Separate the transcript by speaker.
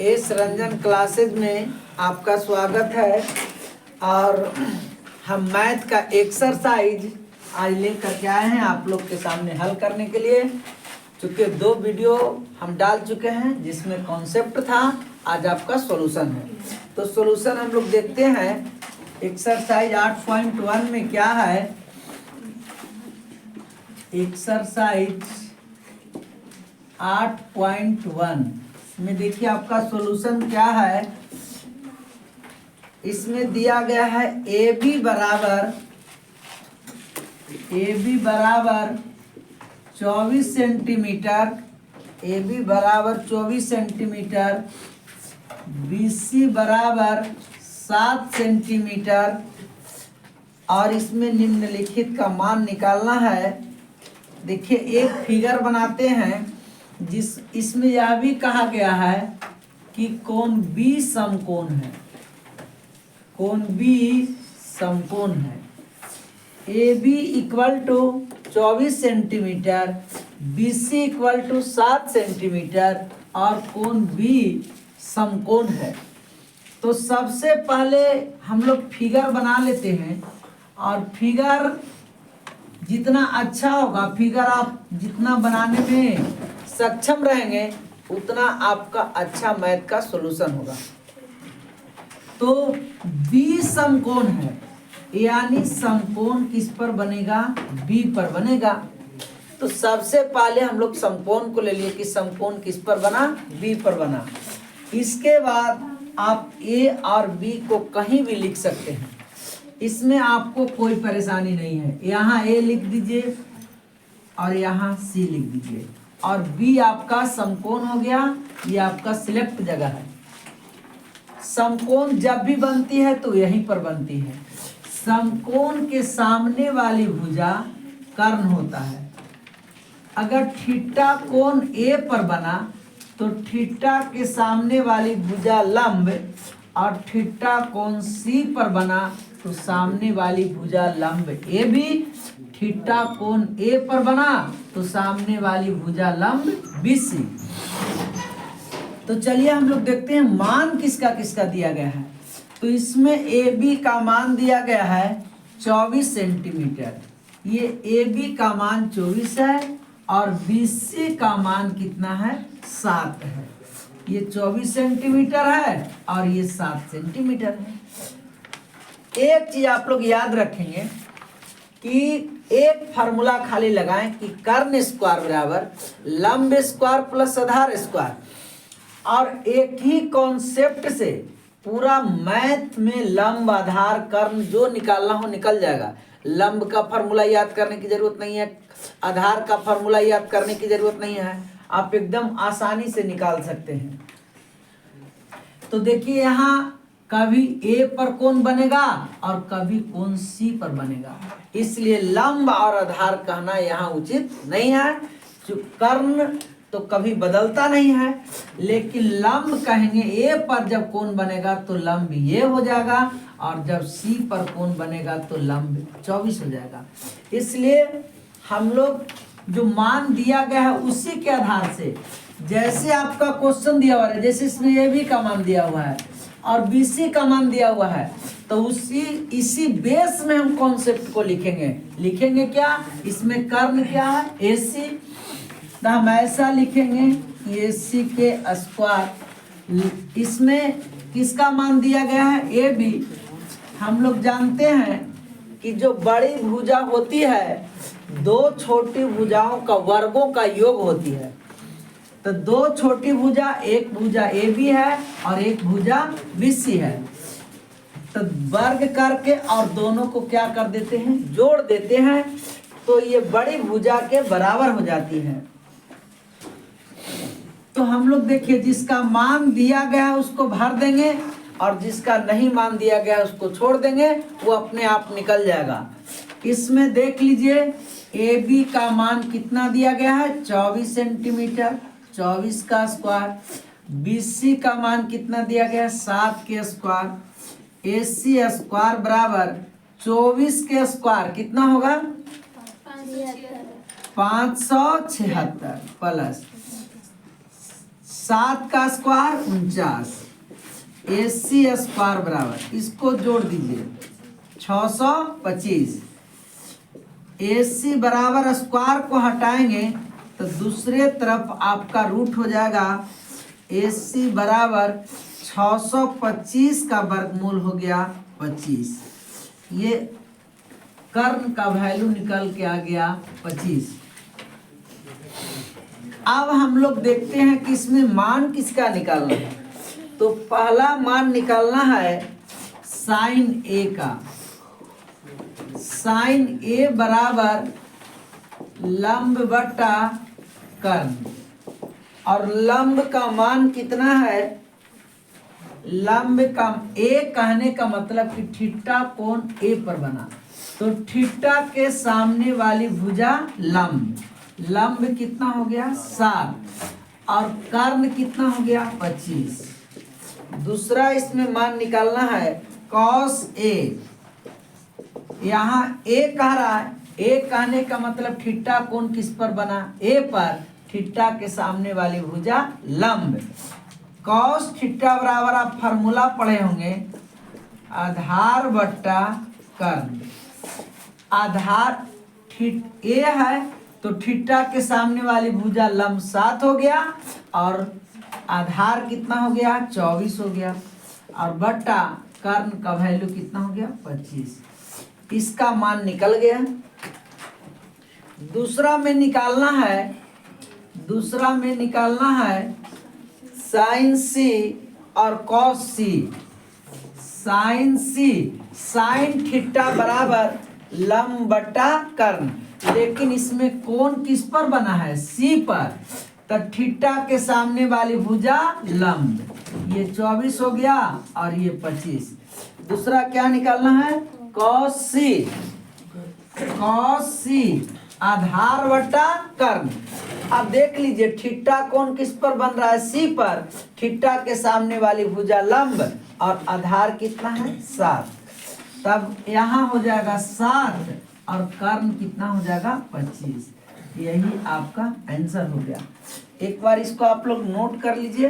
Speaker 1: S Ranjan classes में आपका स्वागत है। और हम मैथ का एक्सरसाइज आज लेकर के आए हैं आप लोग के सामने हल करने के लिए। चूँकि 2 वीडियो हम डाल चुके हैं जिसमें कॉन्सेप्ट था, आज आपका सॉल्यूशन है। तो सॉल्यूशन हम लोग देखते हैं। एक्सरसाइज 8.1 में क्या है। एक्सरसाइज 8.1 में देखिए आपका सॉल्यूशन क्या है। इसमें दिया गया है ए बी बराबर 24 सेंटीमीटर, ए बी बराबर 24 सेंटीमीटर, बी सी बराबर 7 सेंटीमीटर और इसमें निम्नलिखित का मान निकालना है। देखिए एक फिगर बनाते हैं जिस इसमें यह भी कहा गया है कि कोण बी समकोण है, कोण बी समकोण है। A B equal to 24 centimetre, B C equal to 7 centimetre और कोण बी समकोण है। तो सबसे पहले हम लोग फिगर बना लेते हैं और फिगर जितना अच्छा होगा, फिगर आप जितना बनाने में सक्षम रहेंगे उतना आपका अच्छा मैथ का सॉल्यूशन होगा। तो बी समकोण है, यानी समकोण किस पर बनेगा? बी पर बनेगा। तो सबसे पहले हम लोग समकोण को ले लिए कि समकोण किस पर बना? बी पर बना। इसके बाद आप ए और बी को कहीं भी लिख सकते हैं, इसमें आपको कोई परेशानी नहीं है। यहाँ ए लिख दीजिए और यहाँ सी लिख दीजिए और बी आपका समकोण हो गया। ये आपका सिलेक्ट जगह है। समकोण जब भी बनती है तो यहीं पर बनती है। समकोण के सामने वाली भुजा कर्ण होता है। अगर थीटा कोण ए पर बना तो थीटा के सामने वाली भुजा लंब और थीटा कोण सी पर बना तो सामने वाली भुजा लंब ए भी। थीटा कोण ए पर बना तो सामने वाली भुजा लंब बी सी। तो चलिए हम लोग देखते हैं मान किसका किसका दिया गया है। तो इसमें ए बी का मान दिया गया है 24 सेंटीमीटर। ये ए बी का मान 24 है और बी सी का मान कितना है? 7 है। ये 24 सेंटीमीटर है और ये 7 सेंटीमीटर है। एक चीज आप लोग याद रखेंगे कि एक फार्मूला खाली लगाएं कि कर्ण स्क्वायर बराबर लंब स्क्वायर प्लस आधार स्क्वायर। और एक ही कॉन्सेप्ट से पूरा मैथ में लंब आधार कर्ण जो निकालना हो निकल जाएगा। लंब का फार्मूला याद करने की जरूरत नहीं है, आधार का फार्मूला याद करने की जरूरत नहीं है, आप एकदम आसानी से निकाल सकते हैं। तो देखिए यहाँ कभी ए पर कोण बनेगा और कभी कोण सी पर बनेगा, इसलिए लंब और आधार कहना यहाँ उचित नहीं है। जो कर्ण तो कभी बदलता नहीं है, लेकिन लंब कहेंगे ए पर जब कोण बनेगा तो लंब ये हो जाएगा और जब सी पर कोण बनेगा तो लंब 24 हो जाएगा। इसलिए हम लोग जो मान दिया गया है उसी के आधार से, जैसे आपका क्वेश्चन दिया हुआ है, जैसे इसमें ए बी का मान दिया हुआ है और बी सी का मान दिया हुआ है, तो इसी बेस में हम कॉन्सेप्ट को लिखेंगे क्या? इसमें कर्ण क्या है? ए सी। तो हम ऐसा लिखेंगे ए सी के स्क्वायर। इसमें किसका मान दिया गया है? A B. हम लोग जानते हैं कि जो बड़ी भुजा होती है 2 छोटी भुजाओं का वर्गों का योग होती है। तो 2 छोटी भुजा, एक भुजा ए बी है और एक भुजा बी सी है। तो वर्ग करके और दोनों को क्या कर देते हैं? जोड़ देते हैं। तो ये बड़ी भुजा के बराबर हो जाती है। तो हम लोग देखिए जिसका मान दिया गया है उसको भर देंगे और जिसका नहीं मान दिया गया है उसको छोड़ देंगे, वो अपने आप निकल जाएगा। इसमें देख लीजिए ए बी का मान कितना दिया गया है? 24 सेंटीमीटर, 24 का स्क्वायर। बी सी का मान कितना दिया गया है? 7 के स्क्वायर। ए सी स्क्वायर बराबर 24 के स्क्वायर कितना होगा? 576 प्लस 7 का स्क्वायर 49, AC स्क्वायर बराबर, इसको जोड़ दीजिए 625। AC बराबर स्क्वायर को हटाएंगे तो दूसरे तरफ आपका रूट हो जाएगा। AC बराबर 625 का वर्गमूल हो गया 25। ये कर्ण का वैल्यू निकल के आ गया 25। अब हम लोग देखते हैं कि इसमें मान किसका निकालना है। तो पहला मान निकालना है साइन A का। साइन A बराबर लंब बटा कर्ण, और लंब का मान कितना है? लंब का A कहने का मतलब कि थीटा कोण A पर बना, तो थीटा के सामने वाली भुजा लंब, लंब कितना हो गया 7, और कर्ण कितना हो गया 25। दूसरा इसमें मान निकालना है cos A। यहाँ A कह रहा है, A कहने का मतलब थीटा कोण किस पर बना? A पर, थीटा के सामने वाली भुजा लंब। cos थीटा बराबर आप फार्मूला पढ़े होंगे, आधार बट्टा कर्ण। आधार A है तो थीटा के सामने वाली भुजा लंब 7 हो गया, और आधार कितना हो गया 24 हो गया, और बट्टा कर्ण का वैल्यू कितना हो गया 25। इसका मान निकल गया। दूसरा में निकालना है साइन C और cos C। Sine C, sine theta बराबर लंब बटा कर्ण, लेकिन इसमें कोण किस पर बना है? C पर, तो थीटा के सामने वाली भुजा लंब, ये 24 हो गया और ये 25। दूसरा क्या निकालना है? cos C। cos C आधार बटा कर्ण। अब देख लीजिए थीटा कोण किस पर बन रहा है? C पर, थीटा के सामने वाली भुजा लंब, और आधार कितना है 7, तब यहाँ हो जाएगा 7 और कर्ण कितना हो जाएगा 25। यही आपका आंसर हो गया। एक बार इसको आप लोग नोट कर लीजिए।